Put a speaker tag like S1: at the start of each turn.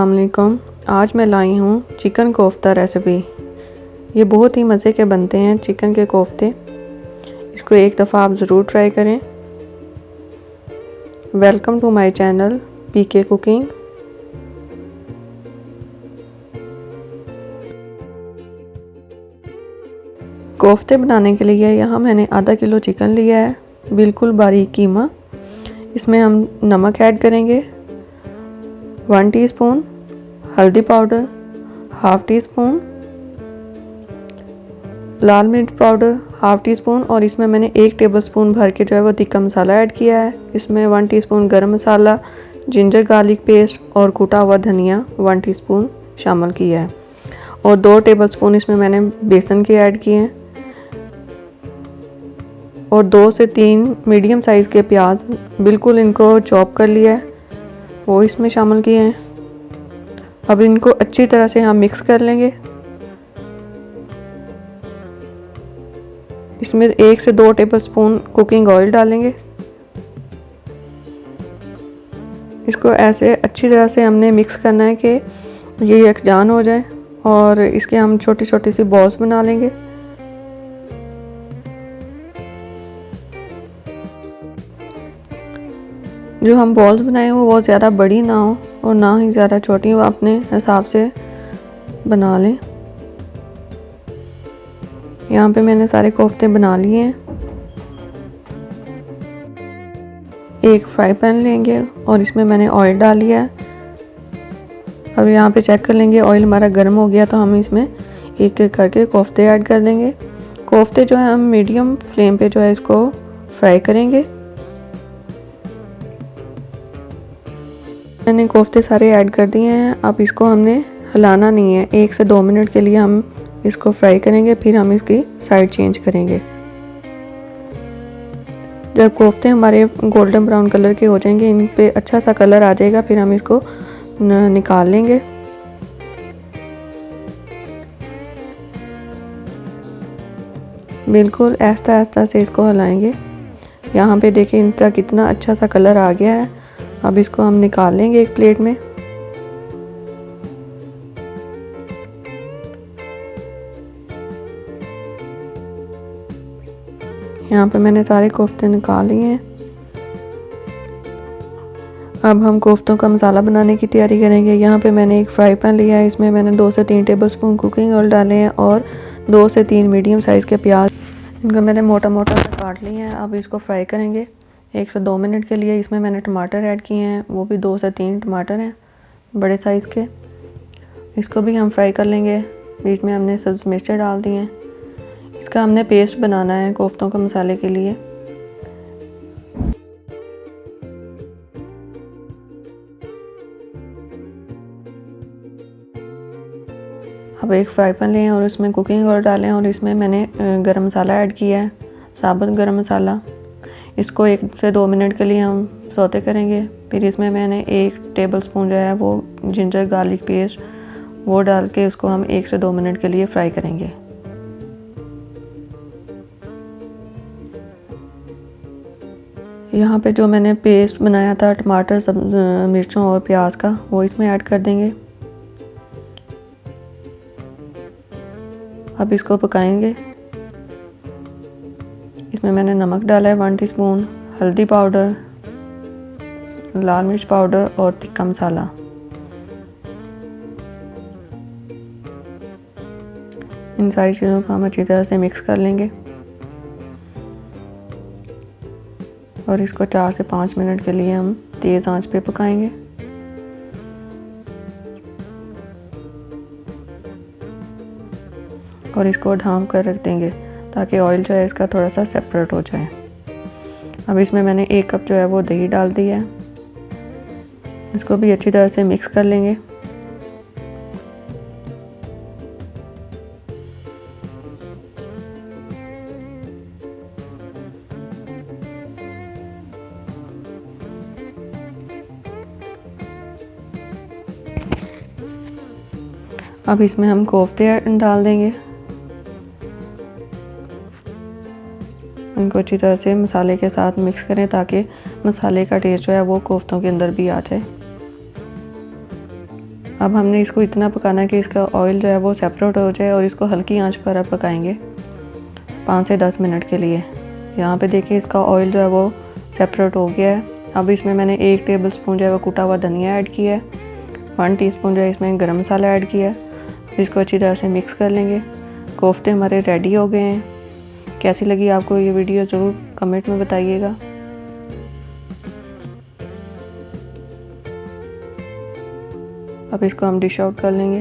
S1: अस्सलाम वालेकुम। आज मैं लाई हूँ चिकन कोफ्ता रेसिपी। ये बहुत ही मज़े के बनते हैं चिकन के कोफ्ते। इसको एक दफ़ा आप ज़रूर ट्राई करें। Welcome to my channel PK cooking. कोफ्ते बनाने के लिए यहाँ मैंने आधा किलो चिकन लिया है, बिल्कुल बारीक कीमा। इसमें हम नमक ऐड करेंगे, 1 टीस्पून हल्दी पाउडर, हाफ़ टी स्पून लाल मिर्च पाउडर, हाफ़ टी स्पून, और इसमें मैंने 1 टेबलस्पून भर के जो है वो तिक्का मसाला ऐड किया है। इसमें 1 टीस्पून गरम मसाला, जिंजर गार्लिक पेस्ट और कूटा हुआ धनिया 1 टीस्पून शामिल किया है, और 2 टेबलस्पून इसमें मैंने बेसन के ऐड किए हैं, और 2 से 3 मीडियम साइज़ के प्याज बिल्कुल इनको चॉप कर लिया है, वो इसमें शामिल किए हैं। अब इनको अच्छी तरह से हम मिक्स कर लेंगे। इसमें 1 से 2 टेबलस्पून कुकिंग ऑयल डालेंगे। इसको ऐसे अच्छी तरह से हमने मिक्स करना है कि ये यकजान हो जाए, और इसके हम छोटी छोटी सी बॉल्स बना लेंगे। जो हम बॉल्स बनाए वो बहुत ज़्यादा बड़ी ना हो और ना ही ज़्यादा छोटी हो, अपने हिसाब से बना लें। यहाँ पे मैंने सारे कोफ्ते बना लिए हैं। एक फ्राई पैन लेंगे और इसमें मैंने ऑयल डाल लिया है। अब यहाँ पे चेक कर लेंगे ऑयल हमारा गर्म हो गया, तो हम इसमें एक एक करके कोफ्ते ऐड कर देंगे। कोफ्ते जो है हम मीडियम फ्लेम पे जो है इसको फ्राई करेंगे। मैंने कोफ्ते सारे ऐड कर दिए हैं। अब इसको हमने हिलाना नहीं है, 1 से 2 मिनट के लिए हम इसको फ्राई करेंगे, फिर हम इसकी साइड चेंज करेंगे। जब कोफ्ते हमारे गोल्डन ब्राउन कलर के हो जाएंगे, इन पे अच्छा सा कलर आ जाएगा, फिर हम इसको निकाल लेंगे। बिल्कुल आहिस्ता आहिस्ता से इसको हिलाएंगे। यहाँ पे देखिए इनका कितना अच्छा सा कलर आ गया है। अब इसको हम निकाल लेंगे एक प्लेट में। यहाँ पे मैंने सारे कोफ्ते निकाल लिए हैं। अब हम कोफ्तों का मसाला बनाने की तैयारी करेंगे। यहाँ पे मैंने एक फ्राई पैन लिया है, इसमें मैंने 2 से 3 टेबलस्पून कुकिंग ऑयल डाले हैं, और 2 से 3 मीडियम साइज़ के प्याज, इनको मैंने मोटा मोटा सा काट लिए हैं। अब इसको फ्राई करेंगे 1 से 2 मिनट के लिए। इसमें मैंने टमाटर ऐड किए हैं, वो भी 2 से 3 टमाटर हैं बड़े साइज़ के। इसको भी हम फ्राई कर लेंगे। बीच में हमने सब्ज़ मिर्चें डाल दी हैं। इसका हमने पेस्ट बनाना है कोफ्तों के मसाले के लिए। अब एक फ्राई पैन लें और उसमें कुकिंग ऑयल डालें, और इसमें मैंने गरम मसाला ऐड किया है, साबुत गरम मसाला। इसको 1 से 2 मिनट के लिए हम सौते करेंगे। फिर इसमें मैंने 1 टेबलस्पून जो है वो जिंजर गार्लिक पेस्ट वो डाल के उसको हम 1 से 2 मिनट के लिए फ्राई करेंगे। यहाँ पे जो मैंने पेस्ट बनाया था टमाटर, सब मिर्चों और प्याज का, वो इसमें ऐड कर देंगे। अब इसको पकाएंगे। इसमें मैंने नमक डाला है 1 टीस्पून, हल्दी पाउडर, लाल मिर्च पाउडर और तिक्का मसाला। इन सारी चीज़ों को हम अच्छी तरह से मिक्स कर लेंगे, और इसको 4 से 5 मिनट के लिए हम तेज़ आंच पे पकाएंगे। और इसको ढाँप कर रख देंगे ताकि ऑयल जो है इसका थोड़ा सा सेपरेट हो जाए। अब इसमें मैंने 1 कप जो है वो दही डाल दिया है। इसको भी अच्छी तरह से मिक्स कर लेंगे। अब इसमें हम कोफ्ते डाल देंगे। इनको अच्छी तरह से मसाले के साथ मिक्स करें ताकि मसाले का टेस्ट जो है वो कोफ्तों के अंदर भी आ जाए। अब हमने इसको इतना पकाना है कि इसका ऑयल जो है वो सेपरेट हो जाए और इसको हल्की आंच पर अब पकाएंगे 5 से 10 मिनट के लिए। यहाँ पे देखिए इसका ऑयल जो है वो सेपरेट हो गया है। अब इसमें मैंने 1 टेबल स्पून जो है वो कुटा हुआ धनिया ऐड किया है, 1 टीस्पून जो है इसमें गरम मसाला ऐड किया है। इसको अच्छी तरह से मिक्स कर लेंगे। कोफ्ते हमारे रेडी हो गए हैं। कैसी लगी आपको ये वीडियो ज़रूर कमेंट में बताइएगा। अब इसको हम डिश आउट कर लेंगे।